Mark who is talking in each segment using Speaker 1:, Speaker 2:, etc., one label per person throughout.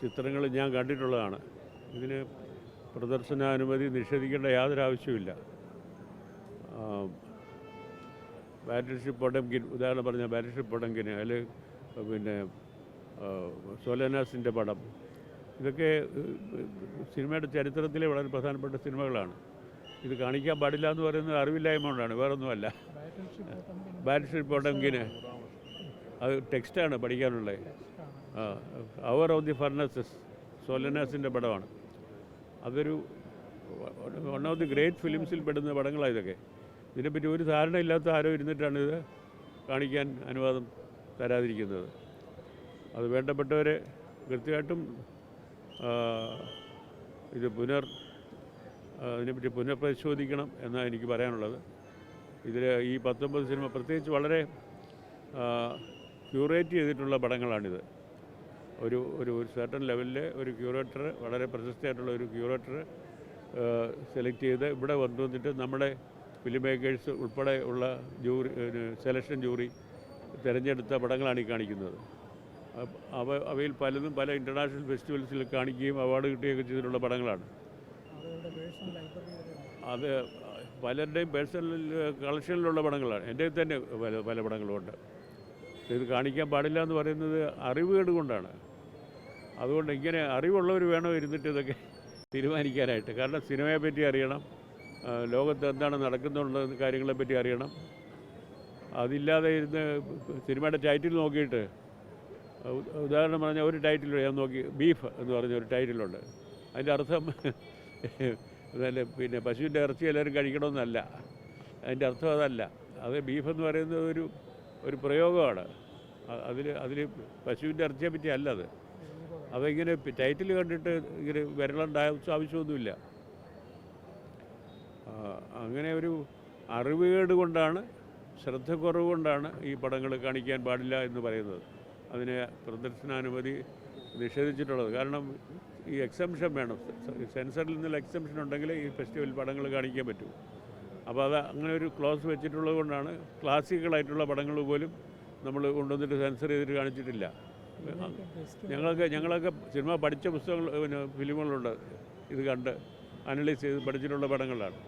Speaker 1: ചിത്രങ്ങൾ ഞാൻ കണ്ടിട്ടുള്ളതാണ്. ഇതിന് പ്രദർശനാനുമതി നിഷേധിക്കേണ്ട യാതൊരു ആവശ്യമില്ല. ബാറ്റിൽഷിപ്പ് പൊടംകിൻ ഉദാഹരണം പറഞ്ഞാൽ ബാറ്റിൽഷിപ്പ് പൊടംകിന് അതിൽ പിന്നെ സോലനാസിൻ്റെ പടം, ഇതൊക്കെ സിനിമയുടെ ചരിത്രത്തിലെ വളരെ പ്രധാനപ്പെട്ട സിനിമകളാണ്. ഇത് കാണിക്കാൻ പാടില്ല എന്ന് പറയുന്നത് അറിവില്ലായ്മ കൊണ്ടാണ്, വേറൊന്നുമല്ല. ബാറ്റിൽഷിപ്പ് പൊടംകിന് അത് ടെക്സ്റ്റാണ് പഠിക്കാനുള്ളത്. അവർ ഓഫ് ദി ഫർണസസ് സോലനാസിൻ്റെ പടമാണ്. അതൊരു വൺ ഓഫ് ദി ഗ്രേറ്റ് ഫിലിംസിൽ പെടുന്ന പടങ്ങളാണ് ഇതൊക്കെ. ഇതിനെപ്പറ്റി ഒരു ധാരണയില്ലാത്ത ആരോ ഇരുന്നിട്ടാണ് ഇത് കാണിക്കാൻ അനുവാദം തരാതിരിക്കുന്നത്. അത് വേണ്ടപ്പെട്ടവരെ കൃത്യമായിട്ടും ഇത് അതിനെപ്പറ്റി പുനഃപരിശോധിക്കണം എന്നാണ് എനിക്ക് പറയാനുള്ളത്. ഇതിൽ ഈ 19 സിനിമ പ്രത്യേകിച്ച് വളരെ ക്യൂറേറ്റ് ചെയ്തിട്ടുള്ള പടങ്ങളാണിത്. ഒരു സർട്ടൺ ലെവലിൽ ഒരു ക്യൂറേറ്റർ, വളരെ പ്രശസ്തമായിട്ടുള്ള ഒരു ക്യൂറേറ്റർ സെലക്ട് ചെയ്ത് ഇവിടെ വന്നിട്ട് നമ്മുടെ ഫിലിം മേക്കേഴ്സ് ഉൾപ്പെടെ ഉള്ള സെലക്ഷൻ ജൂറി തിരഞ്ഞെടുത്ത പടങ്ങളാണ് ഈ കാണിക്കുന്നത്. അവയിൽ പലതും പല ഇൻ്റർനാഷണൽ ഫെസ്റ്റിവൽസിൽ കാണിക്കുകയും അവാർഡ് കിട്ടുകയൊക്കെ ചെയ്തിട്ടുള്ള പടങ്ങളാണ്. അത് പലരുടെയും പേഴ്സണൽ കളക്ഷനിലുള്ള പടങ്ങളാണ്. എൻ്റെ തന്നെ പല പടങ്ങളുമുണ്ട്. ഇത് കാണിക്കാൻ പാടില്ല എന്ന് പറയുന്നത് അറിവുകേട് കൊണ്ടാണ്. അതുകൊണ്ട് ഇങ്ങനെ അറിവുള്ളവർ വേണം ഇരുന്നിട്ട് ഇതൊക്കെ തീരുമാനിക്കാനായിട്ട്. കാരണം സിനിമയെ പറ്റി അറിയണം, ലോകത്ത് എന്താണ് നടക്കുന്നുള്ള കാര്യങ്ങളെപ്പറ്റി അറിയണം. അതില്ലാതെ ഇരുന്ന് സിനിമയുടെ ടൈറ്റിൽ നോക്കിയിട്ട്, ഉദാഹരണം പറഞ്ഞാൽ ഒരു ടൈറ്റിൽ ഞാൻ നോക്കി, ബീഫ് എന്ന് പറഞ്ഞ ഒരു ടൈറ്റിലുണ്ട്. അതിൻ്റെ അർത്ഥം പിന്നെ പശുവിൻ്റെ ഇറച്ചി എല്ലാവരും കഴിക്കണമെന്നല്ല, അതിൻ്റെ അർത്ഥം അതല്ല. അത് ബീഫ് എന്ന് പറയുന്നത് ഒരു പ്രയോഗമാണ്. അതിൽ പശുവിൻ്റെ ഇറച്ചിയെ പറ്റി അല്ല അത്. അതിങ്ങനെ ടൈറ്റിൽ കണ്ടിട്ട് ഇങ്ങനെ വരേണ്ട ആവശ്യമൊന്നുമില്ല. അങ്ങനെ ഒരു അറിവുകേട് കൊണ്ടാണ്, ശ്രദ്ധക്കുറവ് കൊണ്ടാണ് ഈ പടങ്ങൾ കാണിക്കാൻ പാടില്ല എന്ന് പറയുന്നത്. അതിന് പ്രദർശനാനുമതി നിഷേധിച്ചിട്ടുള്ളത്. കാരണം ഈ എക്സംഷൻ വേണം, സെൻസറിൽ നിന്നുള്ള എക്സംഷൻ ഉണ്ടെങ്കിൽ ഈ ഫെസ്റ്റിവൽ പടങ്ങൾ കാണിക്കാൻ പറ്റൂ. അപ്പോൾ അത് അങ്ങനെ ഒരു ക്ലോസ് വെച്ചിട്ടുള്ളത് കൊണ്ടാണ് ക്ലാസിക്കലായിട്ടുള്ള പടങ്ങൾ പോലും നമ്മൾ കൊണ്ടുവന്നിട്ട് സെൻസർ ചെയ്തിട്ട് കാണിച്ചിട്ടില്ല. ഞങ്ങളൊക്കെ സിനിമ പഠിച്ച പുസ്തകങ്ങൾ, പിന്നെ ഫിലിമുകളുണ്ട്, ഇത് കണ്ട് അനലൈസ് ചെയ്ത് പഠിച്ചിട്ടുള്ള പടങ്ങളാണ്.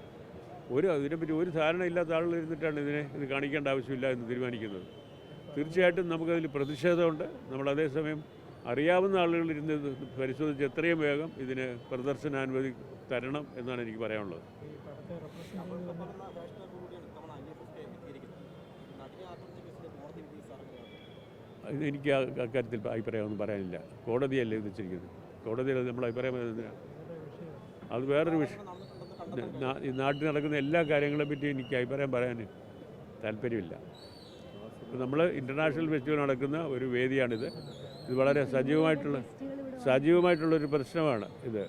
Speaker 1: ഇതിനെപ്പറ്റി ഒരു ധാരണ ഇല്ലാത്ത ആളുകൾ ഇരുന്നിട്ടാണ് ഇത് കാണിക്കേണ്ട ആവശ്യമില്ല എന്ന് തീരുമാനിക്കുന്നത്. തീർച്ചയായിട്ടും നമുക്കതിൽ പ്രതിഷേധമുണ്ട്. നമ്മൾ അതേസമയം അറിയാവുന്ന ആളുകൾ ഇരുന്ന് പരിശോധിച്ച് എത്രയും വേഗം ഇതിന് പ്രദർശനാനുമതി തരണം എന്നാണ് എനിക്ക് പറയാനുള്ളത്. എനിക്ക് അക്കാര്യത്തിൽ അഭിപ്രായമൊന്നും പറയാനില്ല. കോടതിയല്ലേ ഇത് വെച്ചിരിക്കുന്നത്. കോടതിയിൽ നമ്മൾ അഭിപ്രായം പറയുന്നതിനാണ്. അത് വേറൊരു വിഷയം. ഈ നാട്ടിൽ നടക്കുന്ന എല്ലാ കാര്യങ്ങളെ പറ്റി എനിക്ക് അഭിപ്രായം പറയാൻ താല്പര്യമില്ല. നമ്മൾ ഇൻ്റർനാഷണൽ ഫെസ്റ്റിവൽ നടക്കുന്ന ഒരു വേദിയാണിത്. ഇത് വളരെ സജീവമായിട്ടുള്ളൊരു പ്രശ്നമാണ് ഇത്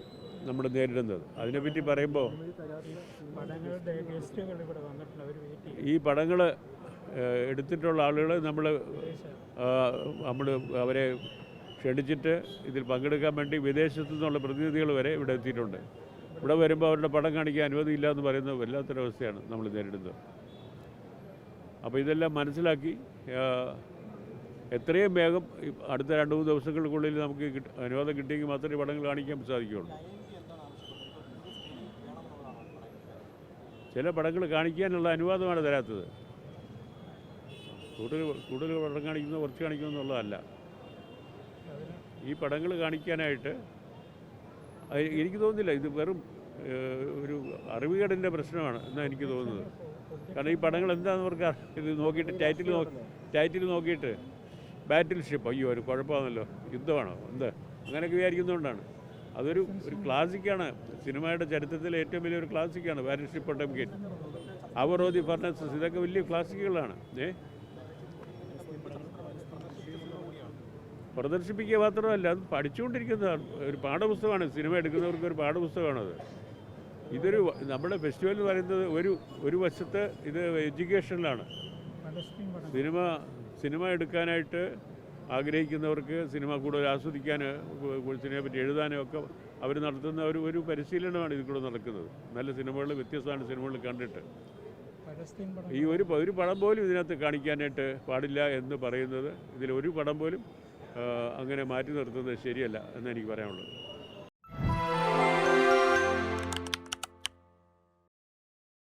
Speaker 1: നമ്മൾ നേരിടുന്നത്. അതിനെപ്പറ്റി പറയുമ്പോൾ ഈ പടങ്ങൾ എടുത്തിട്ടുള്ള ആളുകൾ നമ്മൾ അവരെ ക്ഷണിച്ചിട്ട് ഇതിൽ പങ്കെടുക്കാൻ വേണ്ടി വിദേശത്തു നിന്നുള്ള പ്രതിനിധികൾ വരെ ഇവിടെ എത്തിയിട്ടുണ്ട്. ഇവിടെ വരുമ്പോൾ അവരുടെ പടം കാണിക്കാൻ അനുമതിയില്ല എന്ന് പറയുന്നത് വല്ലാത്തൊരവസ്ഥയാണ് നമ്മൾ നേരിടുന്നത്. അപ്പോൾ ഇതെല്ലാം മനസ്സിലാക്കി എത്രയും വേഗം അടുത്ത 2-3 ദിവസങ്ങൾക്കുള്ളിൽ നമുക്ക് അനുവാദം കിട്ടിയെങ്കിൽ മാത്രമേ പടങ്ങൾ കാണിക്കാൻ സാധിക്കുകയുള്ളൂ. ചില പടങ്ങൾ കാണിക്കാനുള്ള അനുവാദമാണ് തരാത്തത്. കൂടുതൽ പടം കാണിക്കുന്നത് കുറച്ച് കാണിക്കുമെന്നുള്ളതല്ല. ഈ പടങ്ങൾ കാണിക്കാനായിട്ട് എനിക്ക് തോന്നുന്നില്ല ഇത് വെറും ഒരു അറിവുകേടിൻ്റെ പ്രശ്നമാണ് എന്നാണ് എനിക്ക് തോന്നുന്നത്. കാരണം ഈ പടങ്ങൾ എന്താണെന്ന് അവർക്ക് ഇത് നോക്കിയിട്ട് ടൈറ്റിൽ നോക്കിയിട്ട് ബാറ്റിൽഷിപ്പ്, അയ്യോ ഒരു കുഴപ്പമാണല്ലോ, യുദ്ധമാണോ എന്ത്, അങ്ങനെയൊക്കെ വിചാരിക്കുന്നതുകൊണ്ടാണ്. അതൊരു ക്ലാസിക്കാണ്, സിനിമയുടെ ചരിത്രത്തിലെ ഏറ്റവും വലിയൊരു ക്ലാസിക്കാണ് battleship Potemkin, hour of the furnaces. ഇതൊക്കെ വലിയ ക്ലാസിക്കുകളാണ്. പ്രദർശിപ്പിക്കുക മാത്രമല്ല, അത് പഠിച്ചുകൊണ്ടിരിക്കുന്നതാണ്. ഒരു പാഠപുസ്തകമാണ്. സിനിമ എടുക്കുന്നവർക്ക് ഒരു പാഠപുസ്തകമാണത്. ഇതൊരു നമ്മുടെ ഫെസ്റ്റിവൽ എന്ന് പറയുന്നത് ഒരു വശത്ത് ഇത് എഡ്യൂക്കേഷനിലാണ്. സിനിമ എടുക്കാനായിട്ട് ആഗ്രഹിക്കുന്നവർക്ക്, സിനിമ കൂടുതൽ ആസ്വദിക്കാൻ, സിനിമയെ പറ്റി എഴുതാനും ഒക്കെ അവർ നടത്തുന്ന ഒരു പരിശീലനമാണ് ഇതിൽ കൂടെ നടക്കുന്നത്. നല്ല സിനിമകൾ, വ്യത്യസ്തമായ സിനിമകൾ കണ്ടിട്ട് ഈ ഒരു പടം പോലും ഇതിനകത്ത് കാണിക്കാനായിട്ട് പാടില്ല എന്ന് പറയുന്നത്, ഇതിലൊരു പടം പോലും അങ്ങനെ മാറ്റി നിർത്തുന്നത് ശരിയല്ല എന്ന് എനിക്ക് പറയാനുള്ളത്.